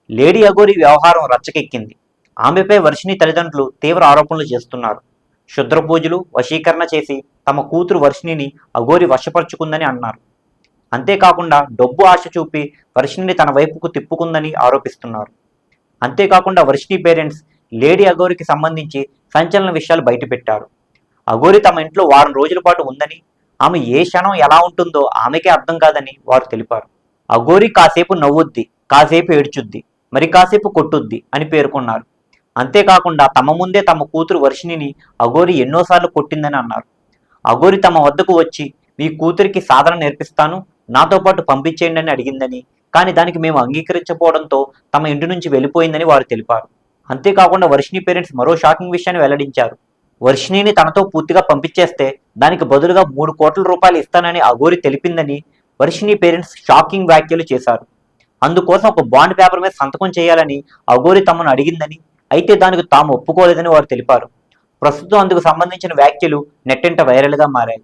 Lady Aghori వ్యవహారం రచ్చకెక్కింది. ఆమెపై వర్షిణి తల్లిదండ్రులు తీవ్ర ఆరోపణలు చేస్తున్నారు. క్షుద్ర పూజలు, వశీకరణ చేసి తమ కూతురు వర్షిణిని అఘోరి వశపరుచుకుందని అన్నారు. అంతేకాకుండా డబ్బు ఆశ చూపి వర్షిణిని తన వైపుకు తిప్పుకుందని ఆరోపిస్తున్నారు. అంతేకాకుండా వర్షిణి పేరెంట్స్ లేడీ అఘోరికి సంబంధించి సంచలన విషయాలు బయటపెట్టారు. అఘోరి తమ ఇంట్లో వారం రోజుల పాటు ఉందని, ఆమె ఏ క్షణం ఎలా ఉంటుందో ఆమెకే అర్థం కాదని వారు తెలిపారు. అఘోరి కాసేపు నవ్వుద్ది, కాసేపు ఏడ్చుద్ది, మరి కాసేపు కొట్టుద్ది అని పేర్కొన్నారు. అంతేకాకుండా తమ ముందే తమ కూతురు వర్షిణిని అఘోరి ఎన్నోసార్లు కొట్టిందని అన్నారు. అఘోరి తమ వద్దకు వచ్చి మీ కూతురికి సాధన నేర్పిస్తాను, నాతో పాటు పంపించేయండి అని అడిగిందని, కానీ దానికి మేము అంగీకరించకపోవడంతో తమ ఇంటి నుంచి వెళ్ళిపోయిందని వారు తెలిపారు. అంతేకాకుండా వర్షిణి పేరెంట్స్ మరో షాకింగ్ విషయాన్ని వెల్లడించారు. వర్షిణిని తనతో పూర్తిగా పంపించేస్తే దానికి బదులుగా 3 కోట్ల రూపాయలు ఇస్తానని అఘోరి తెలిపిందని వర్షిణి పేరెంట్స్ షాకింగ్ వ్యాఖ్యలు చేశారు. అందుకోసం ఒక బాండ్ పేపర్ మీద సంతకం చేయాలని అఘోరి తమను అడిగిందని, అయితే దానికి తాము ఒప్పుకోలేదని వారు తెలిపారు. ప్రస్తుతం అందుకు సంబంధించిన వ్యాఖ్యలు నెట్టింట వైరల్గా మారాయి.